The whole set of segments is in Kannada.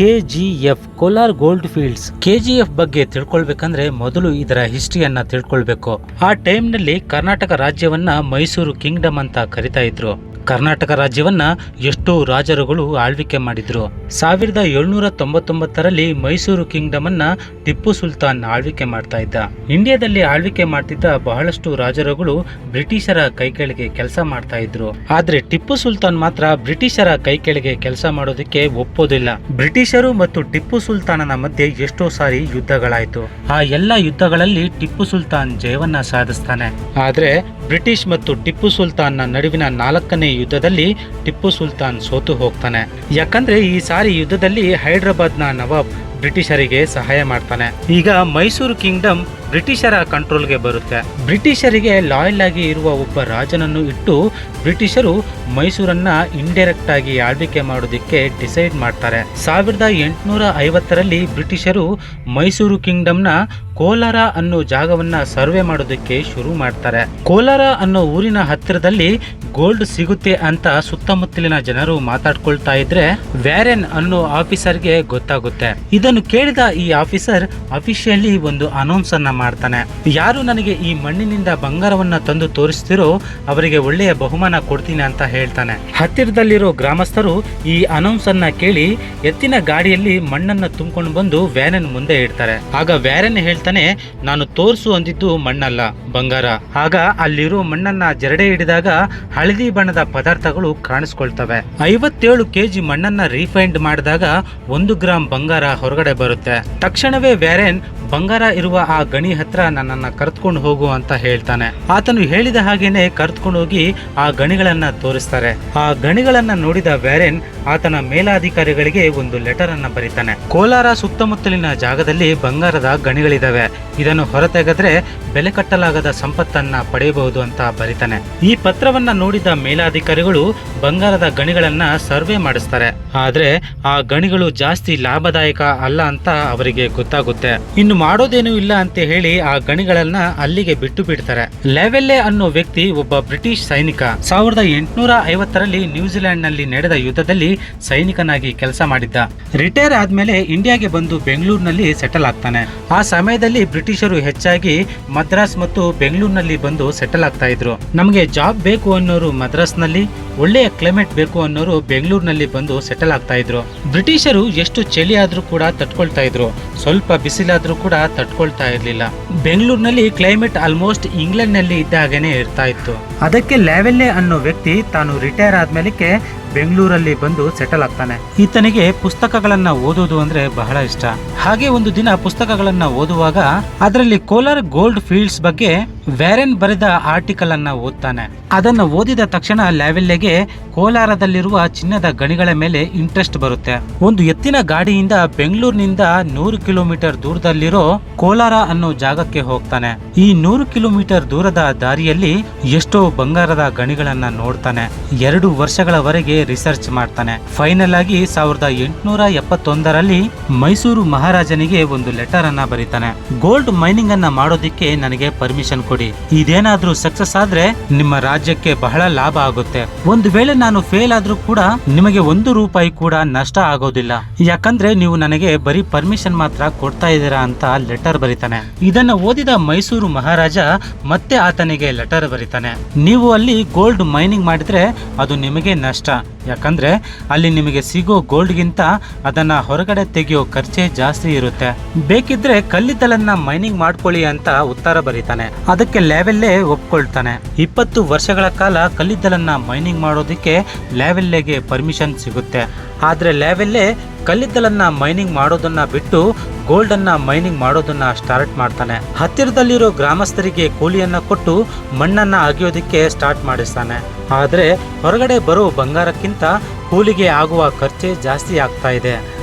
KGF Kolar gold fields. KGF ಬಗ್ಗೆ ತಿಳ್ಕೊಳ್ಬೇಕಂದ್ರೆ ಮೊದಲು ಇದರ ಹಿಸ್ಟ್ರಿಯನ್ನ ತಿಳ್ಕೊಳ್ಬೇಕು. ಆ ಟೈಮ್ನಲ್ಲಿ ಕರ್ನಾಟಕ ರಾಜ್ಯವನ್ನ ಮೈಸೂರು ಕಿಂಗ್ಡಮ್ ಅಂತ ಕರಿತಾ ಇದ್ರು. ಕರ್ನಾಟಕ ರಾಜ್ಯವನ್ನ ಎಷ್ಟೋ ರಾಜರುಗಳು ಆಳ್ವಿಕೆ ಮಾಡಿದ್ರು. 1799ರಲ್ಲಿ ಮೈಸೂರು ಕಿಂಗ್ಡಮ್ ಅನ್ನ ಟಿಪ್ಪು ಸುಲ್ತಾನ್ ಆಳ್ವಿಕೆ ಮಾಡ್ತಾ ಇದ್ದ. ಇಂಡಿಯಾದಲ್ಲಿ ಆಳ್ವಿಕೆ ಮಾಡ್ತಿದ್ದ ಬಹಳಷ್ಟು ರಾಜರುಗಳು ಬ್ರಿಟಿಷರ ಕೈಕೆಳಗೆ ಕೆಲಸ ಮಾಡ್ತಾ ಇದ್ರು. ಆದ್ರೆ ಟಿಪ್ಪು ಸುಲ್ತಾನ್ ಮಾತ್ರ ಬ್ರಿಟಿಷರ ಕೈಕೆಳಗೆ ಕೆಲಸ ಮಾಡೋದಕ್ಕೆ ಒಪ್ಪೋದಿಲ್ಲ. ಬ್ರಿಟಿಷರು ಮತ್ತು ಟಿಪ್ಪು ಸುಲ್ತಾನನ ಮಧ್ಯೆ ಎಷ್ಟೋ ಸಾರಿ ಯುದ್ಧಗಳಾಯ್ತು. ಆ ಎಲ್ಲ ಯುದ್ಧಗಳಲ್ಲಿ ಟಿಪ್ಪು ಸುಲ್ತಾನ್ ಜಯವನ್ನ ಸಾಧಿಸ್ತಾನೆ. ಆದ್ರೆ ಬ್ರಿಟಿಷ್ ಮತ್ತು ಟಿಪ್ಪು ಸುಲ್ತಾನ್ನ ನಡುವಿನ 4ನೇ ಯುದ್ಧದಲ್ಲಿ ಟಿಪ್ಪು ಸುಲ್ತಾನ್ ಸೋತು ಹೋಗ್ತಾನೆ. ಯಾಕಂದ್ರೆ ಈ ಸಾರಿ ಯುದ್ಧದಲ್ಲಿ ಹೈದರಾಬಾದ್ನ ನವಾಬ್ ಬ್ರಿಟಿಷರಿಗೆ ಸಹಾಯ ಮಾಡ್ತಾನೆ. ಈಗ ಮೈಸೂರು ಕಿಂಗ್ಡಮ್ ಬ್ರಿಟಿಷರ ಕಂಟ್ರೋಲ್ಗೆ ಬರುತ್ತೆ. ಬ್ರಿಟಿಷರಿಗೆ ಲಾಯಲ್ ಆಗಿ ಇರುವ ಒಬ್ಬ ರಾಜನನ್ನು ಇಟ್ಟು ಬ್ರಿಟಿಷರು ಮೈಸೂರನ್ನ ಇಂಡೈರೆಕ್ಟ್ ಆಗಿ ಆಳ್ವಿಕೆ ಮಾಡೋದಕ್ಕೆ ಡಿಸೈಡ್ ಮಾಡ್ತಾರೆ. 1850ರಲ್ಲಿ ಬ್ರಿಟಿಷರು ಮೈಸೂರು ಕಿಂಗ್ಡಮ್ನ ಕೋಲಾರ ಅನ್ನೋ ಜಾಗವನ್ನ ಸರ್ವೆ ಮಾಡೋದಕ್ಕೆ ಶುರು ಮಾಡ್ತಾರೆ. ಕೋಲಾರ ಅನ್ನೋ ಊರಿನ ಹತ್ತಿರದಲ್ಲಿ ಗೋಲ್ಡ್ ಸಿಗುತ್ತೆ ಅಂತ ಸುತ್ತಮುತ್ತಲಿನ ಜನರು ಮಾತಾಡ್ಕೊಳ್ತಾ ಇದ್ರೆ ವ್ಯಾರೆನ್ ಅನ್ನೋ ಆಫೀಸರ್ಗೆ ಗೊತ್ತಾಗುತ್ತೆ. ಇದನ್ನು ಕೇಳಿದ ಈ ಆಫೀಸರ್ ಅಫಿಷಿಯಲಿ ಒಂದು ಅನೌನ್ಸ್ ಅನ್ನ ಮಾಡ್ತಾನೆ. ಯಾರು ನನಗೆ ಈ ಮಣ್ಣಿನಿಂದ ಬಂಗಾರವನ್ನ ತಂದು ತೋರಿಸ್ತಿರೋ ಅವರಿಗೆ ಒಳ್ಳೆಯ ಬಹುಮಾನ ಕೊಡ್ತೀನಿ ಅಂತ ಹೇಳ್ತಾನೆ. ಹತ್ತಿರದಲ್ಲಿರೋ ಗ್ರಾಮಸ್ಥರು ಈ ಅನೌನ್ಸ್ ಅನ್ನ ಕೇಳಿ ಎತ್ತಿನ ಗಾಡಿಯಲ್ಲಿ ಮಣ್ಣನ್ನ ತುಂಬಿಕೊಂಡು ಬಂದು ವ್ಯಾರೆನ್ ಮುಂದೆ ಇಡ್ತಾರೆ. ಆಗ ವ್ಯಾರೆನ್ ಹೇಳ್ತಾನೆ, ನಾನು ತೋರಿಸು ಅಂದಿದ್ದು ಮಣ್ಣಲ್ಲ, ಬಂಗಾರ. ಆಗ ಅಲ್ಲಿರೋ ಮಣ್ಣನ್ನ ಜರಡೆ ಹಿಡಿದಾಗ ಹಳದಿ ಬಣ್ಣದ ಪದಾರ್ಥಗಳು ಕಾಣಿಸ್ಕೊಳ್ತವೆ. 57 kg ಮಣ್ಣನ್ನ ರೀಫೈಂಡ್ ಮಾಡಿದಾಗ 1 ಗ್ರಾಂ ಬಂಗಾರ ಹೊರಗಡೆ ಬರುತ್ತೆ. ತಕ್ಷಣವೇ ವ್ಯಾರೆನ್ ಬಂಗಾರ ಇರುವ ಆ ಗಣಿ ಹತ್ರ ನನ್ನನ್ನ ಕರೆದುಕೊಂಡು ಹೋಗು ಅಂತ ಹೇಳ್ತಾನೆ. ಆತನು ಹೇಳಿದ ಹಾಗೇನೆ ಕರೆದುಕೊಂಡು ಹೋಗಿ ಆ ಗಣಿಗಳನ್ನ ತೋರಿಸ್ತಾರೆ. ಆ ಗಣಿಗಳನ್ನ ನೋಡಿದ ವ್ಯಾರೆನ್ ಆತನ ಮೇಲಾಧಿಕಾರಿಗಳಿಗೆ ಒಂದು ಲೆಟರ್ ಅನ್ನ ಬರೀತಾನೆ. ಕೋಲಾರ ಸುತ್ತಮುತ್ತಲಿನ ಜಾಗದಲ್ಲಿ ಬಂಗಾರದ ಗಣಿಗಳಿದಾವೆ, ಇದನ್ನು ಹೊರತೆಗೆದ್ರೆ ಬೆಲೆ ಕಟ್ಟಲಾಗದ ಸಂಪತ್ತನ್ನ ಪಡೆಯಬಹುದು ಅಂತ ಬರೀತಾನೆ. ಈ ಪತ್ರವನ್ನ ನೋಡಿದ ಮೇಲಾಧಿಕಾರಿಗಳು ಬಂಗಾರದ ಗಣಿಗಳನ್ನ ಸರ್ವೆ ಮಾಡಿಸ್ತಾರೆ. ಆದ್ರೆ ಆ ಗಣಿಗಳು ಜಾಸ್ತಿ ಲಾಭದಾಯಕ ಅಲ್ಲ ಅಂತ ಅವರಿಗೆ ಗೊತ್ತಾಗುತ್ತೆ. ಇನ್ನು ಮಾಡೋದೇನೂ ಇಲ್ಲ ಅಂತ ಹೇಳಿ ಆ ಗಣಿಗಳನ್ನ ಅಲ್ಲಿಗೆ ಬಿಟ್ಟು ಬಿಡ್ತಾರೆ. ಲೆವೆಲ್ಲೆ ಅನ್ನೋ ವ್ಯಕ್ತಿ ಒಬ್ಬ ಬ್ರಿಟಿಷ್ ಸೈನಿಕ. 1850ರಲ್ಲಿ ನ್ಯೂಜಿಲೆಂಡ್ ನಲ್ಲಿ ನಡೆದ ಯುದ್ಧದಲ್ಲಿ ಸೈನಿಕನಾಗಿ ಕೆಲಸ ಮಾಡಿದ್ದ. ರಿಟೈರ್ ಆದ್ಮೇಲೆ ಇಂಡಿಯಾಗೆ ಬಂದು ಬೆಂಗಳೂರಿನಲ್ಲಿ ಸೆಟಲ್ ಆಗ್ತಾನೆ. ಆ ಸಮಯದಲ್ಲಿ ಬ್ರಿಟಿಷರು ಹೆಚ್ಚಾಗಿ ಮದ್ರಾಸ್ ಮತ್ತು ಬೆಂಗಳೂರಿನಲ್ಲಿ ಬಂದು ಸೆಟಲ್ ಆಗ್ತಾ ಇದ್ರು. ನಮಗೆ ಜಾಬ್ ಬೇಕು ಅನ್ನೋರು ಮದ್ರಾಸ್ ನಲ್ಲಿ, ಒಳ್ಳೆಯ ಕ್ಲೈಮೇಟ್ ಬೇಕು ಅನ್ನೋರು ಬೆಂಗಳೂರಿನಲ್ಲಿ ಬಂದು ಸೆಟಲ್ ಆಗ್ತಾ ಇದ್ರು. ಬ್ರಿಟಿಷರು ಎಷ್ಟು ಚಳಿ ಆದ್ರೂ ಕೂಡ ತಟ್ಕೊಳ್ತಾ ಇದ್ರು, ಸ್ವಲ್ಪ ಬಿಸಿಲಾದ್ರೂ ಕೂಡ ತಟ್ಕೊಳ್ತಾ ಇರ್ಲಿಲ್ಲ. ಬೆಂಗಳೂರಿನಲ್ಲಿ ಕ್ಲೈಮೇಟ್ ಆಲ್ಮೋಸ್ಟ್ ಇಂಗ್ಲೆಂಡ್ ನಲ್ಲಿ ಇದ್ದ ಹಾಗೇನೆ ಇರ್ತಾ ಇತ್ತು. ಅದಕ್ಕೆ ಲೆವೆಲ್ಲೆ ಅನ್ನೋ ವ್ಯಕ್ತಿ ತಾನು ರಿಟೈರ್ ಆದ್ಮೇಲೆ ಬೆಂಗಳೂರಲ್ಲಿ ಬಂದು ಸೆಟಲ್ ಆಗ್ತಾನೆ. ಈತನಿಗೆ ಪುಸ್ತಕಗಳನ್ನ ಓದೋದು ಅಂದ್ರೆ ಬಹಳ ಇಷ್ಟ. ಹಾಗೆ ಒಂದು ದಿನ ಪುಸ್ತಕಗಳನ್ನ ಓದುವಾಗ ಅದರಲ್ಲಿ ಕೋಲಾರ್ ಗೋಲ್ಡ್ ಫೀಲ್ಡ್ಸ್ ಬಗ್ಗೆ ವ್ಯಾರೆನ್ ಬರೆದ ಆರ್ಟಿಕಲ್ ಅನ್ನ ಓದ್ತಾನೆ. ಅದನ್ನ ಓದಿದ ತಕ್ಷಣ ಲೆವೆಲ್ಲೆಗೆ ಕೋಲಾರದಲ್ಲಿರುವ ಚಿನ್ನದ ಗಣಿಗಳ ಮೇಲೆ ಇಂಟ್ರೆಸ್ಟ್ ಬರುತ್ತೆ. ಒಂದು ಎತ್ತಿನ ಗಾಡಿಯಿಂದ ಬೆಂಗಳೂರಿನಿಂದ 100 ಕಿಲೋಮೀಟರ್ ದೂರದಲ್ಲಿರೋ ಕೋಲಾರ ಅನ್ನೋ ಜಾಗಕ್ಕೆ ಹೋಗ್ತಾನೆ. ಈ 100 ಕಿಲೋಮೀಟರ್ ದೂರದ ದಾರಿಯಲ್ಲಿ ಎಷ್ಟೋ ಬಂಗಾರದ ಗಣಿಗಳನ್ನ ನೋಡ್ತಾನೆ. 2 ವರ್ಷಗಳವರೆಗೆ ರಿಸರ್ಚ್ ಮಾಡ್ತಾನೆ. ಫೈನಲ್ ಆಗಿ 1871ರಲ್ಲಿ ಮೈಸೂರು ಮಹಾರಾಜನಿಗೆ ಒಂದು ಲೆಟರ್ ಅನ್ನ ಬರೀತಾನೆ. ಗೋಲ್ಡ್ ಮೈನಿಂಗ್ ಅನ್ನ ಮಾಡೋದಿಕ್ಕೆ ನನಗೆ ಪರ್ಮಿಷನ್ ಕೊಡಿ. ಇದೇನಾದ್ರೂ ಸಕ್ಸಸ್ ಆದ್ರೆ ನಿಮ್ಮ ರಾಜ್ಯಕ್ಕೆ ಬಹಳ ಲಾಭ ಆಗುತ್ತೆ. ಒಂದು ವೇಳೆ ನಾನು ಫೇಲ್ ಆದ್ರೂ ಕೂಡ ನಿಮಗೆ 1 ರೂಪಾಯಿ ಕೂಡ ನಷ್ಟ ಆಗೋದಿಲ್ಲ. ಯಾಕಂದ್ರೆ ನೀವು ನನಗೆ ಬರೀ ಪರ್ಮಿಷನ್ ಮಾತ್ರ ಕೊಡ್ತಾ ಇದ್ದೀರಾ ಅಂತ ಲೆಟರ್ ಬರೀತಾನೆ. ಇದನ್ನ ಓದಿದ ಮೈಸೂರು ಮಹಾರಾಜ ಮತ್ತೆ ಆತನಿಗೆ ಲೆಟರ್ ಬರೀತಾನೆ. ನೀವು ಅಲ್ಲಿ ಗೋಲ್ಡ್ ಮೈನಿಂಗ್ ಮಾಡಿದ್ರೆ ಅದು ನಿಮಗೆ ನಷ್ಟ. ಯಾಕಂದ್ರೆ ಅಲ್ಲಿ ನಿಮಗೆ ಸಿಗೋ ಗೋಲ್ಡ್ಗಿಂತ ಅದನ್ನ ಹೊರಗಡೆ ತೆಗೆಯೋ ಖರ್ಚೆ ಜಾಸ್ತಿ ಇರುತ್ತೆ. ಬೇಕಿದ್ರೆ ಕಲ್ಲಿದ್ದಲನ್ನ ಮೈನಿಂಗ್ ಮಾಡ್ಕೊಳ್ಳಿ ಅಂತ ಉತ್ತರ ಬರೀತಾನೆ. ಅದಕ್ಕೆ ಲೆವೆಲ್ಲೆ ಒಪ್ಕೊಳ್ತಾನೆ. 20 ವರ್ಷಗಳ ಕಾಲ ಕಲ್ಲಿದ್ದಲನ್ನ ಮೈನಿಂಗ್ ಮಾಡೋದಕ್ಕೆ ಲೆವೆಲ್ಲೆಗೆ ಪರ್ಮಿಷನ್ ಸಿಗುತ್ತೆ. ಆದ್ರೆ ಲೆವೆಲ್ಲೆ ಕಲ್ಲಿದ್ದಲನ್ನ ಮೈನಿಂಗ್ ಮಾಡೋದನ್ನ ಬಿಟ್ಟು ಗೋಲ್ಡ್ ಅನ್ನ ಮೈನಿಂಗ್ ಮಾಡೋದನ್ನ ಸ್ಟಾರ್ಟ್ ಮಾಡ್ತಾನೆ. ಹತ್ತಿರದಲ್ಲಿರೋ ಗ್ರಾಮಸ್ಥರಿಗೆ ಕೂಲಿಯನ್ನ ಕೊಟ್ಟು ಮಣ್ಣನ್ನ ಅಗೆಯೋದಕ್ಕೆ ಸ್ಟಾರ್ಟ್ ಮಾಡಿಸ್ತಾನೆ. ಆದ್ರೆ ಹೊರಗಡೆ ಬರೋ ಬಂಗಾರಕ್ಕಿಂತ ಕೂಲಿಗೆ ಆಗುವ ಖರ್ಚೆ ಜಾಸ್ತಿ ಆಗ್ತಾ ಇದೆ.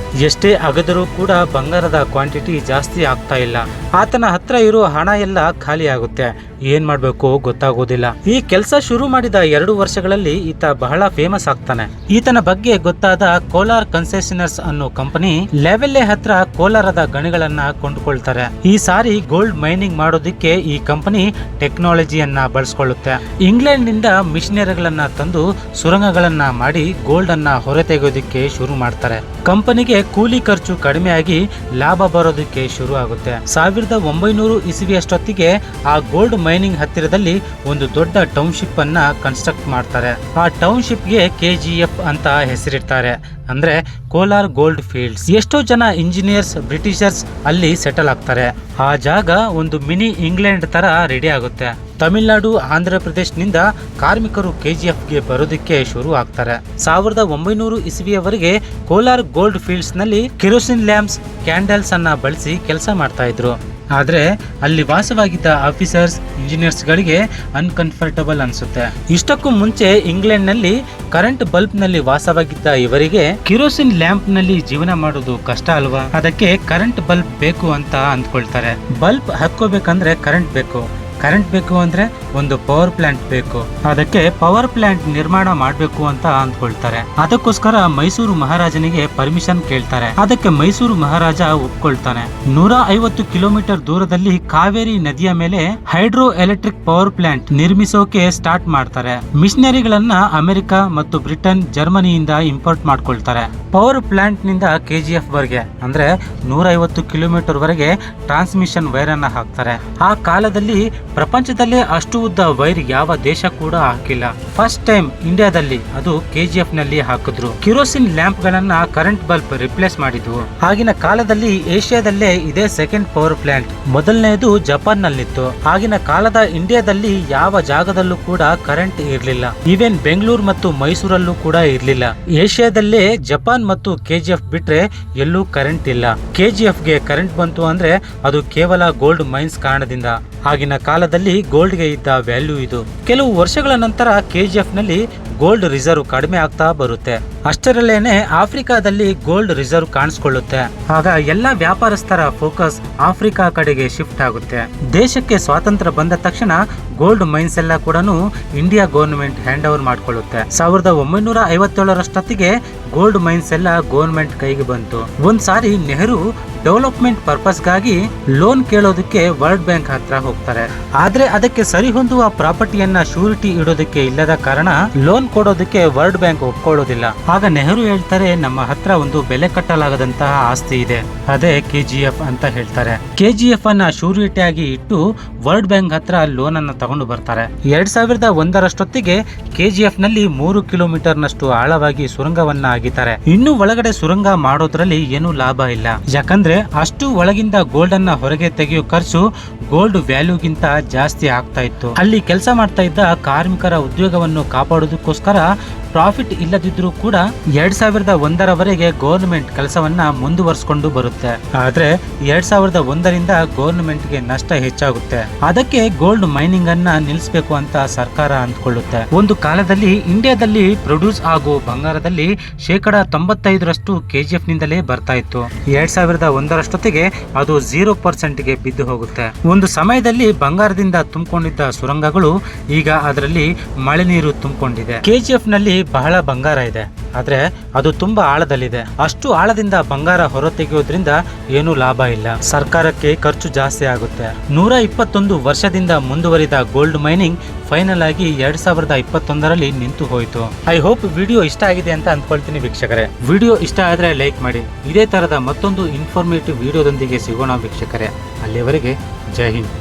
ಎಷ್ಟೇ ಅಗದರೂ ಕೂಡ ಬಂಗಾರದ ಕ್ವಾಂಟಿಟಿ ಜಾಸ್ತಿ ಆಗ್ತಾ ಇಲ್ಲ. ಆತನ ಹತ್ರ ಇರೋ ಹಣ ಎಲ್ಲ ಖಾಲಿ ಆಗುತ್ತೆ. ಏನ್ ಮಾಡ್ಬೇಕು ಗೊತ್ತಾಗೋದಿಲ್ಲ. ಈ ಕೆಲಸ ಶುರು ಮಾಡಿದ 2 ವರ್ಷಗಳಲ್ಲಿ ಈತ ಬಹಳ ಫೇಮಸ್ ಆಗ್ತಾನೆ. ಈತನ ಬಗ್ಗೆ ಗೊತ್ತಾದ ಕೋಲಾರ್ ಕನ್ಸೆಷನರ್ಸ್ ಅನ್ನೋ ಕಂಪನಿ ಲೆವೆಲ್ಲೆ ಹತ್ರ ಕೋಲಾರದ ಗಣಿಗಳನ್ನ ಕೊಂಡುಕೊಳ್ತಾರೆ. ಈ ಸಾರಿ ಗೋಲ್ಡ್ ಮೈನಿಂಗ್ ಮಾಡೋದಿಕ್ಕೆ ಈ ಕಂಪನಿ ಟೆಕ್ನಾಲಜಿಯನ್ನ ಬಳಸ್ಕೊಳ್ಳುತ್ತೆ. ಇಂಗ್ಲೆಂಡ್ ನಿಂದ ಮಿಷನರಿಗಳನ್ನ ತಂದು ಸುರಂಗಗಳನ್ನ ಮಾಡಿ ಗೋಲ್ಡ್ ಅನ್ನ ಹೊರತೆಗೆಯೋದಿಕ್ಕೆ ಶುರು ಮಾಡ್ತಾರೆ. ಕಂಪನಿಗೆ ಕೂಲಿ ಖರ್ಚು ಕಡಿಮೆಯಾಗಿ ಲಾಭ ಬರೋದಕ್ಕೆ ಶುರು ಆಗುತ್ತೆ. 1900 ಇಸವಿಯಷ್ಟೊತ್ತಿಗೆ ಆ ಗೋಲ್ಡ್ ಮೈನಿಂಗ್ ಹತ್ತಿರದಲ್ಲಿ ಒಂದು ದೊಡ್ಡ ಟೌನ್ಶಿಪ್ ಅನ್ನ ಕನ್ಸ್ಟ್ರಕ್ಟ್ ಮಾಡ್ತಾರೆ. ಆ ಟೌನ್ಶಿಪ್ಗೆ KGF ಅಂತ ಹೆಸರಿಡ್ತಾರೆ, ಅಂದ್ರೆ ಕೋಲಾರ್ ಗೋಲ್ಡ್ ಫೀಲ್ಡ್ಸ್. ಎಷ್ಟೋ ಜನ ಇಂಜಿನಿಯರ್ಸ್ ಬ್ರಿಟಿಷರ್ಸ್ ಅಲ್ಲಿ ಸೆಟಲ್ ಆಗ್ತಾರೆ. ಆ ಜಾಗ ಒಂದು ಮಿನಿ ಇಂಗ್ಲೆಂಡ್ ತರ ರೆಡಿ ಆಗುತ್ತೆ. ತಮಿಳುನಾಡು, ಆಂಧ್ರ ಪ್ರದೇಶನಿಂದ ಕಾರ್ಮಿಕರು KGFಗೆ ಬರೋದಕ್ಕೆ ಶುರು ಆಗ್ತಾರೆ. 1900 ಇಸವಿಯವರೆಗೆ ಕೋಲಾರ್ ಗೋಲ್ಡ್ ಫೀಲ್ಡ್ಸ್ ನಲ್ಲಿ ಕೆರೋಸಿನ್ ಲ್ಯಾಂಪ್ಸ್, ಕ್ಯಾಂಡಲ್ಸ್ ಅನ್ನ ಬಳಸಿ ಕೆಲಸ ಮಾಡ್ತಾ ಇದ್ರು. ಆದ್ರೆ ಅಲ್ಲಿ ವಾಸವಾಗಿದ್ದ ಆಫೀಸರ್ಸ್, ಇಂಜಿನಿಯರ್ಸ್ ಗಳಿಗೆ ಅನ್ಕಂಫರ್ಟಬಲ್ ಅನ್ಸುತ್ತೆ. ಇಷ್ಟಕ್ಕೂ ಮುಂಚೆ ಇಂಗ್ಲೆಂಡ್ ನಲ್ಲಿ ಕರೆಂಟ್ ಬಲ್ಬ್ ನಲ್ಲಿ ವಾಸವಾಗಿದ್ದ ಇವರಿಗೆ ಕಿರೋಸಿನ್ ಲ್ಯಾಂಪ್ ನಲ್ಲಿ ಜೀವನ ಮಾಡೋದು ಕಷ್ಟ ಅಲ್ವಾ, ಅದಕ್ಕೆ ಕರೆಂಟ್ ಬಲ್ಬ್ ಬೇಕು ಅಂತ ಅಂದ್ಕೊಳ್ತಾರೆ. ಬಲ್ಬ್ ಹತ್ಕೋಬೇಕಂದ್ರೆ ಕರೆಂಟ್ ಬೇಕು, ಕರೆಂಟ್ ಬೇಕು ಅಂದ್ರೆ ಒಂದು ಪವರ್ ಪ್ಲಾಂಟ್ ಬೇಕು, ಅದಕ್ಕೆ ಪವರ್ ಪ್ಲಾಂಟ್ ನಿರ್ಮಾಣ ಮಾಡಬೇಕು ಅಂತ ಅಂದ್ಕೊಳ್ತಾರೆ. ಅದಕ್ಕೋಸ್ಕರ ಮೈಸೂರು ಮಹಾರಾಜನಿಗೆ ಪರ್ಮಿಷನ್ ಕೇಳ್ತಾರೆ. ಅದಕ್ಕೆ ಮೈಸೂರು ಮಹಾರಾಜ ಒಪ್ಕೊಳ್ತಾನೆ. 150 ಕಿಲೋಮೀಟರ್ ದೂರದಲ್ಲಿ ಕಾವೇರಿ ನದಿಯ ಮೇಲೆ ಹೈಡ್ರೋ ಎಲೆಕ್ಟ್ರಿಕ್ ಪವರ್ ಪ್ಲಾಂಟ್ ನಿರ್ಮಿಸೋಕೆ ಸ್ಟಾರ್ಟ್ ಮಾಡ್ತಾರೆ. ಮಿಷನರಿಗಳನ್ನ ಅಮೆರಿಕ ಮತ್ತು ಬ್ರಿಟನ್, ಜರ್ಮನಿಯಿಂದ ಇಂಪೋರ್ಟ್ ಮಾಡ್ಕೊಳ್ತಾರೆ. ಪವರ್ ಪ್ಲಾಂಟ್ ನಿಂದ KGF ವರೆಗೆ ಅಂದ್ರೆ 150 ಕಿಲೋಮೀಟರ್ ವರೆಗೆ ಟ್ರಾನ್ಸ್ಮಿಷನ್ ವೈರ್ ಅನ್ನ ಹಾಕ್ತಾರೆ. ಆ ಕಾಲದಲ್ಲಿ ಪ್ರಪಂಚದಲ್ಲೇ ಅಷ್ಟು ಉದ್ದ ವೈರ್ ಯಾವ ದೇಶ ಕೂಡ ಹಾಕಿಲ್ಲ. ಫಸ್ಟ್ ಟೈಮ್ ಇಂಡಿಯಾದಲ್ಲಿ ಅದು KGF ನಲ್ಲಿ ಹಾಕಿದ್ರು. ಕಿರೋಸಿನ್ ಲ್ಯಾಂಪ್ ಗಳನ್ನ ಕರೆಂಟ್ ಬಲ್ಬ್ ರಿಪ್ಲೇಸ್ ಮಾಡಿದ್ವು. ಆಗಿನ ಕಾಲದಲ್ಲಿ ಏಷ್ಯಾದಲ್ಲೇ ಇದೇ ಸೆಕೆಂಡ್ ಪವರ್ ಪ್ಲಾಂಟ್. ಮೊದಲನೆಯದು ಜಪಾನ್ ನಲ್ಲಿತ್ತು. ಆಗಿನ ಕಾಲದ ಇಂಡಿಯಾದಲ್ಲಿ ಯಾವ ಜಾಗದಲ್ಲೂ ಕೂಡ ಕರೆಂಟ್ ಇರಲಿಲ್ಲ. ಈವನ್ ಬೆಂಗಳೂರು ಮತ್ತು ಮೈಸೂರಲ್ಲೂ ಕೂಡ ಇರಲಿಲ್ಲ. ಏಷ್ಯಾದಲ್ಲೇ ಜಪಾನ್ ಮತ್ತು KGF ಬಿಟ್ರೆ ಎಲ್ಲೂ ಕರೆಂಟ್ ಇಲ್ಲ. KGFಗೆ ಕರೆಂಟ್ ಬಂತು ಅಂದ್ರೆ ಅದು ಕೇವಲ ಗೋಲ್ಡ್ ಮೈನ್ಸ್ ಕಾರಣದಿಂದ. ಆಗಿನ ಕಾಲದಲ್ಲಿ ಗೋಲ್ಡ್ಗೆ ಇದ್ದ ವ್ಯಾಲ್ಯೂ ಇದು. ಕೆಲವು ವರ್ಷಗಳ ನಂತರ KGF ನಲ್ಲಿ ಗೋಲ್ಡ್ ರಿಸರ್ವ್ ಕಡಿಮೆ ಆಗ್ತಾ ಬರುತ್ತೆ. ಅಷ್ಟರಲ್ಲೇನೆ ಆಫ್ರಿಕಾದಲ್ಲಿ ಗೋಲ್ಡ್ ರಿಸರ್ವ್ ಕಾಣಿಸ್ಕೊಳ್ಳುತ್ತೆ. ಆಗ ಎಲ್ಲ ವ್ಯಾಪಾರಸ್ಥರ ಫೋಕಸ್ ಆಫ್ರಿಕಾ ಕಡೆಗೆ ಶಿಫ್ಟ್ ಆಗುತ್ತೆ. ದೇಶಕ್ಕೆ ಸ್ವಾತಂತ್ರ್ಯ ಬಂದ ತಕ್ಷಣ ಗೋಲ್ಡ್ ಮೈನ್ಸ್ ಎಲ್ಲ ಕೂಡ ಇಂಡಿಯಾ ಗವರ್ನಮೆಂಟ್ ಹ್ಯಾಂಡ್ ಓವರ್ ಮಾಡ್ಕೊಳ್ಳುತ್ತೆ. 1957ರಷ್ಟೊತ್ತಿಗೆ ಗೋಲ್ಡ್ ಮೈನ್ಸ್ ಎಲ್ಲ ಗವರ್ನಮೆಂಟ್ ಕೈಗೆ ಬಂತು. ಒಂದ್ಸಾರಿ ನೆಹರು ಡೆವಲಪ್ಮೆಂಟ್ ಪರ್ಪಸ್ ಗಾಗಿ ಲೋನ್ ಕೇಳೋದಕ್ಕೆ ವರ್ಲ್ಡ್ ಬ್ಯಾಂಕ್ ಹತ್ರ ಹೋಗ್ತಾರೆ. ಆದ್ರೆ ಅದಕ್ಕೆ ಸರಿ ಹೊಂದುವ ಪ್ರಾಪರ್ಟಿಯನ್ನ ಶ್ಯೂರಿಟಿ ಇಡೋದಕ್ಕೆ ಇಲ್ಲದ ಕಾರಣ ಲೋನ್ ಕೊಡೋದಕ್ಕೆ ವರ್ಲ್ಡ್ ಬ್ಯಾಂಕ್ ಒಪ್ಕೊಳ್ಳೋದಿಲ್ಲ. ಆಗ ನೆಹರು ಹೇಳ್ತಾರೆ, ನಮ್ಮ ಹತ್ರ ಒಂದು ಬೆಲೆ ಕಟ್ಟಲಾಗದಂತಹ ಆಸ್ತಿ ಇದೆ, ಅದೇ KGF ಅಂತ ಹೇಳ್ತಾರೆ. KGF ಅನ್ನ ಶ್ಯೂರಿಟಿ ಆಗಿ ಇಟ್ಟು ವರ್ಲ್ಡ್ ಬ್ಯಾಂಕ್ ಹತ್ರ ಲೋನ್ ಅನ್ನ ತಗೊಂಡು ಬರ್ತಾರೆ. 2001ರಷ್ಟೊತ್ತಿಗೆ KGF ನಲ್ಲಿ 3 ಕಿಲೋಮೀಟರ್ ನಷ್ಟು ಆಳವಾಗಿ ಸುರಂಗವನ್ನ ಅಗಿತಾರೆ. ಇನ್ನು ಒಳಗಡೆ ಸುರಂಗ ಮಾಡೋದ್ರಲ್ಲಿ ಏನು ಲಾಭ ಇಲ್ಲ, ಯಾಕಂದ್ರೆ ಅಷ್ಟು ಒಳಗಿಂದ ಗೋಲ್ಡ್ ಅನ್ನ ಹೊರಗೆ ತೆಗೆಯೋ ಖರ್ಚು ಗೋಲ್ಡ್ ವ್ಯಾಲ್ಯೂಗಿಂತ ಜಾಸ್ತಿ ಆಗ್ತಾ ಇತ್ತು. ಅಲ್ಲಿ ಕೆಲಸ ಮಾಡ್ತಾ ಇದ್ದ ಕಾರ್ಮಿಕರ ಉದ್ಯೋಗವನ್ನು ಕಾಪಾಡೋದಕ್ಕೋಸ್ಕರ ಪ್ರಾಫಿಟ್ ಇಲ್ಲದಿದ್ರೂ ಕೂಡ 2001ರವರೆಗೆ ಗವರ್ನಮೆಂಟ್ ಕೆಲಸವನ್ನ ಮುಂದುವರಿಸಿಕೊಂಡು ಬರುತ್ತೆ. ಆದ್ರೆ 2001ರಿಂದ ಗವರ್ನಮೆಂಟ್ಗೆ ನಷ್ಟ ಹೆಚ್ಚಾಗುತ್ತೆ. ಅದಕ್ಕೆ ಗೋಲ್ಡ್ ಮೈನಿಂಗ್ ಅನ್ನ ನಿಲ್ಲಿಸಬೇಕು ಅಂತ ಸರ್ಕಾರ ಅಂದ್ಕೊಳ್ಳುತ್ತೆ. ಒಂದು ಕಾಲದಲ್ಲಿ ಇಂಡಿಯಾದಲ್ಲಿ ಪ್ರೊಡ್ಯೂಸ್ ಆಗೋ ಬಂಗಾರದಲ್ಲಿ 95% KGF ನಿಂದಲೇ ಬರ್ತಾ ಇತ್ತು. 2001ರಷ್ಟೊತ್ತಿಗೆ ಅದು 0%ಗೆ ಬಿದ್ದು ಹೋಗುತ್ತೆ. ಒಂದು ಸಮಯದಲ್ಲಿ ಬಂಗಾರದಿಂದ ತುಂಬಿಕೊಂಡಿದ್ದ ಸುರಂಗಗಳು ಈಗ ಅದರಲ್ಲಿ ಮಳೆ ನೀರು ತುಂಬಿಕೊಂಡಿದೆ. KGF ನಲ್ಲಿ ಬಹಳ ಬಂಗಾರ ಇದೆ, ಆದ್ರೆ ಅದು ತುಂಬಾ ಆಳದಲ್ಲಿದೆ. ಅಷ್ಟು ಆಳದಿಂದ ಬಂಗಾರ ಹೊರ ತೆಗೆಯೋದ್ರಿಂದ ಏನು ಲಾಭ ಇಲ್ಲ. ಸರ್ಕಾರಕ್ಕೆ ಖರ್ಚು ಜಾಸ್ತಿ ಆಗುತ್ತೆ. 121 ವರ್ಷದಿಂದ ಮುಂದುವರಿದ ಗೋಲ್ಡ್ ಮೈನಿಂಗ್ ಫೈನಲ್ ಆಗಿ 2021ರಲ್ಲಿ ನಿಂತು ಹೋಯಿತು. ಐ ಹೋಪ್ ವಿಡಿಯೋ ಇಷ್ಟ ಆಗಿದೆ ಅಂತ ಅಂದ್ಕೊಳ್ತೀನಿ ವೀಕ್ಷಕರೇ. ವಿಡಿಯೋ ಇಷ್ಟ ಆದ್ರೆ ಲೈಕ್ ಮಾಡಿ. ಇದೇ ತರದ ಮತ್ತೊಂದು ಇನ್ಫಾರ್ಮೇಟಿವ್ ವಿಡಿಯೋದೊಂದಿಗೆ ಸಿಗೋಣ ವೀಕ್ಷಕರೇ. ಅಲ್ಲಿವರೆಗೆ ಜೈ ಹಿಂದ್.